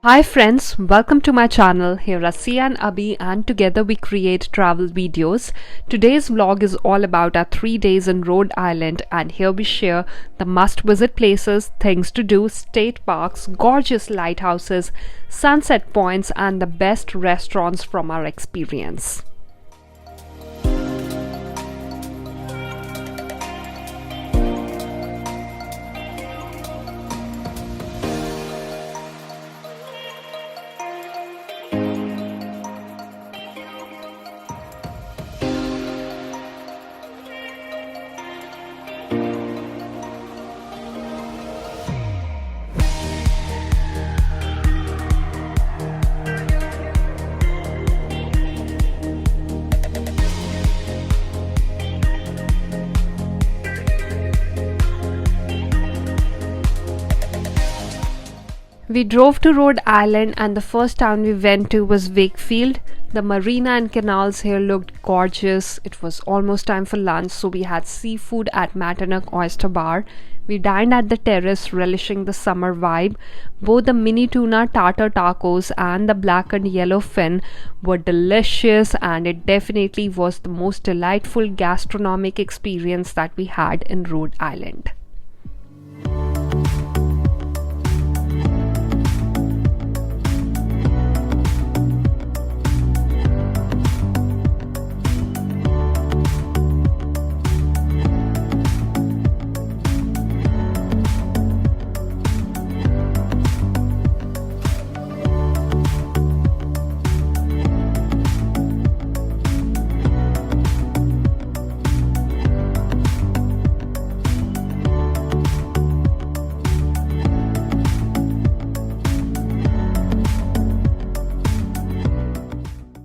Hi friends, welcome to my channel. Here are Sia and Abhi and together we create travel videos. Today's vlog is all about our 3 days in Rhode Island, and here we share the must visit places, things to do, state parks, gorgeous lighthouses, sunset points and the best restaurants from our experience. We drove to Rhode Island and the first town we went to was Wakefield. The marina and canals here looked gorgeous. It was almost time for lunch, so we had seafood at Matanock Oyster Bar. We dined at the terrace, relishing the summer vibe. Both the mini tuna tartar tacos and the black and yellow fin were delicious, and it definitely was the most delightful gastronomic experience that we had in Rhode Island.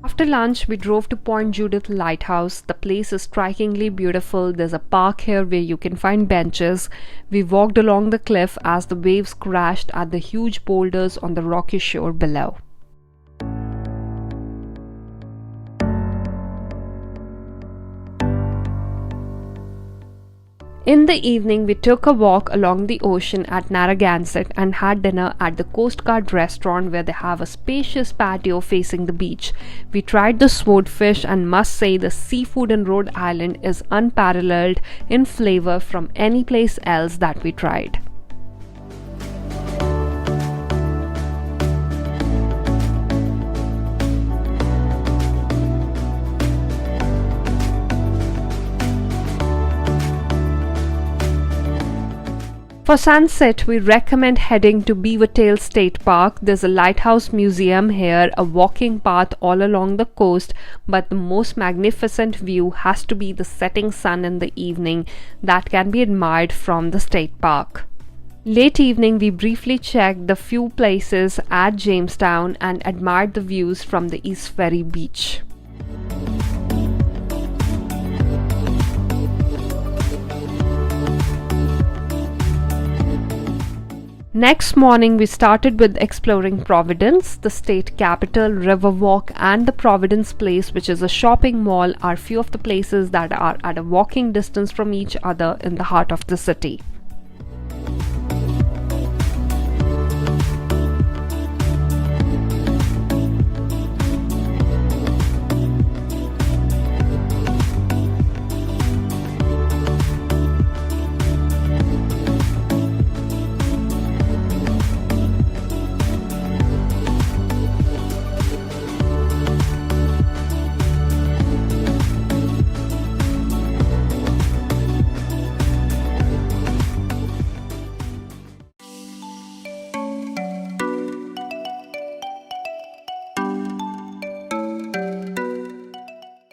After lunch, we drove to Point Judith Lighthouse. The place is strikingly beautiful. There's a park here where you can find benches. We walked along the cliff as the waves crashed at the huge boulders on the rocky shore below. In the evening, we took a walk along the ocean at Narragansett and had dinner at the Coast Guard restaurant, where they have a spacious patio facing the beach. We tried the swordfish and must say the seafood in Rhode Island is unparalleled in flavor from any place else that we tried. For sunset, we recommend heading to Beavertail State Park. There's a lighthouse museum here, a walking path all along the coast, but the most magnificent view has to be the setting sun in the evening that can be admired from the state park. Late evening, we briefly checked the few places at Jamestown and admired the views from the East Ferry beach. Next morning, we started with exploring Providence, the state capital, Riverwalk, and the Providence Place, which is a shopping mall, are few of the places that are at a walking distance from each other in the heart of the city.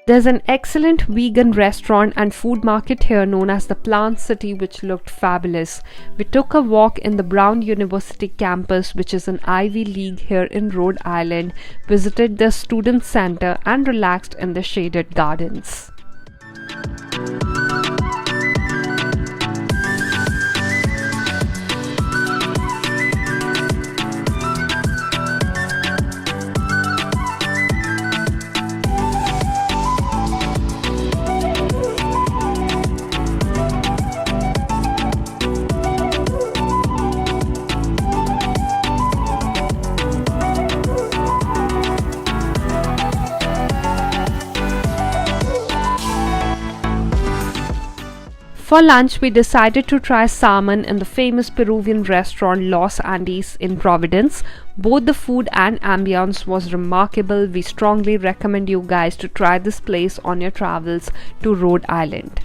There's an excellent vegan restaurant and food market here known as the Plant City, which looked fabulous. We took a walk in the Brown University campus, which is an Ivy League here in Rhode Island, visited the student center and relaxed in the shaded gardens. For lunch, we decided to try salmon in the famous Peruvian restaurant Los Andes in Providence. Both the food and ambience was remarkable. We strongly recommend you guys to try this place on your travels to Rhode Island.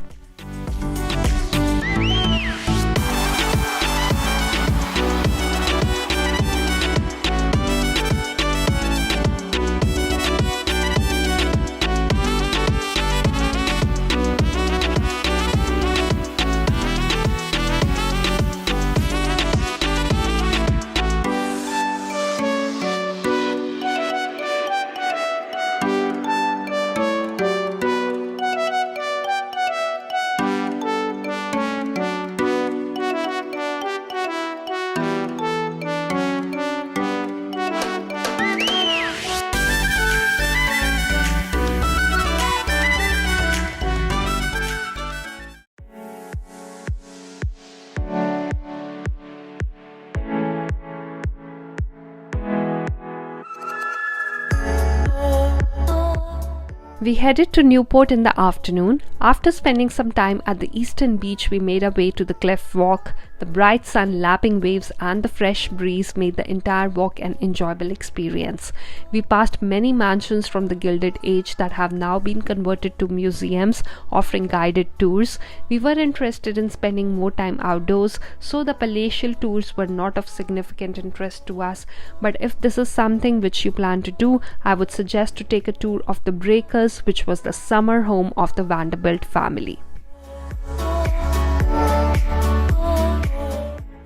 We headed to Newport in the afternoon. After spending some time at the eastern beach, we made our way to the cliff walk. The bright sun, lapping waves and the fresh breeze made the entire walk an enjoyable experience. We passed many mansions from the Gilded Age that have now been converted to museums, offering guided tours. We were interested in spending more time outdoors, so the palatial tours were not of significant interest to us. But if this is something which you plan to do, I would suggest to take a tour of the Breakers, which was the summer home of the Vanderbilt family.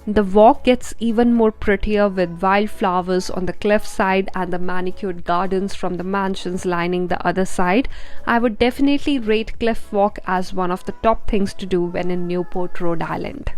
The walk gets even more prettier with wildflowers on the cliffside and the manicured gardens from the mansions lining the other side. I would definitely rate Cliff Walk as one of the top things to do when in Newport, Rhode Island.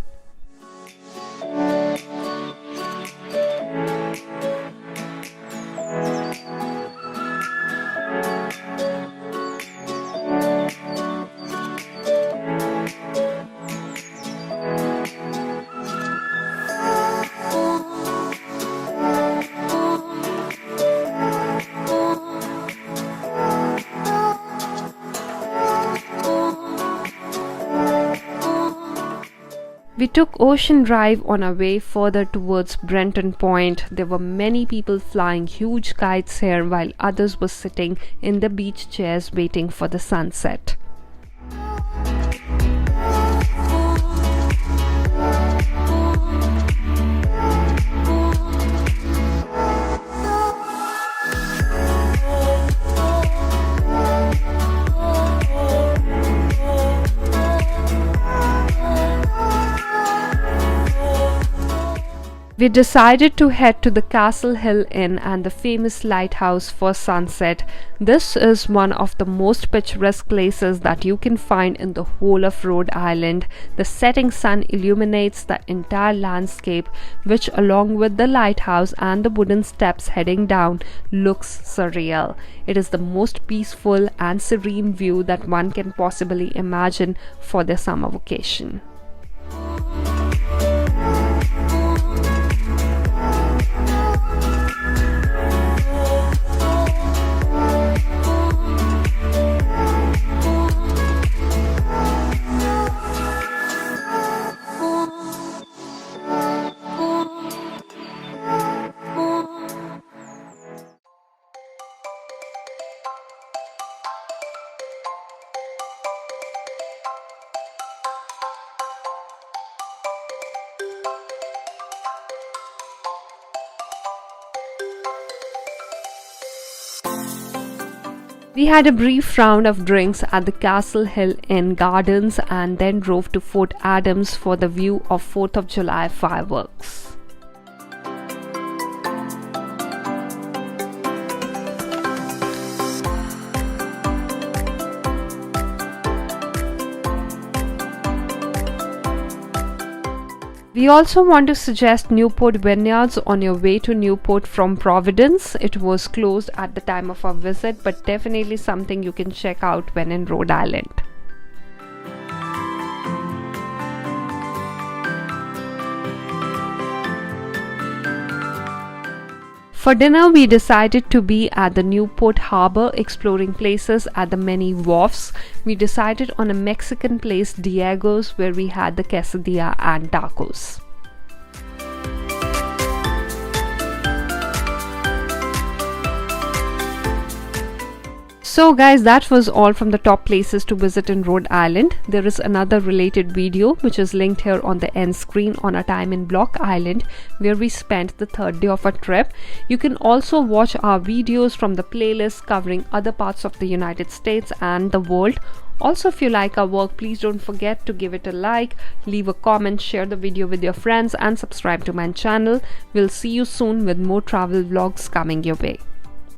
We took Ocean Drive on our way further towards Brenton Point. There were many people flying huge kites here while others were sitting in the beach chairs waiting for the sunset. We decided to head to the Castle Hill Inn and the famous lighthouse for sunset. This is one of the most picturesque places that you can find in the whole of Rhode Island. The setting sun illuminates the entire landscape, which along with the lighthouse and the wooden steps heading down looks surreal. It is the most peaceful and serene view that one can possibly imagine for their summer vacation. We had a brief round of drinks at the Castle Hill Inn Gardens and then drove to Fort Adams for the view of 4th of July fireworks. We also want to suggest Newport Vineyards on your way to Newport from Providence. It was closed at the time of our visit, but definitely something you can check out when in Rhode Island. For dinner, we decided to be at the Newport harbor, exploring places at the many wharfs. We decided on a Mexican place, Diego's, where we had the quesadilla and tacos. So guys, that was all from the top places to visit in Rhode Island. There is another related video which is linked here on the end screen on our time in Block Island, where we spent the third day of our trip. You can also watch our videos from the playlist covering other parts of the United States and the world. Also, if you like our work, please don't forget to give it a like, leave a comment, share the video with your friends and subscribe to my channel. We'll see you soon with more travel vlogs coming your way.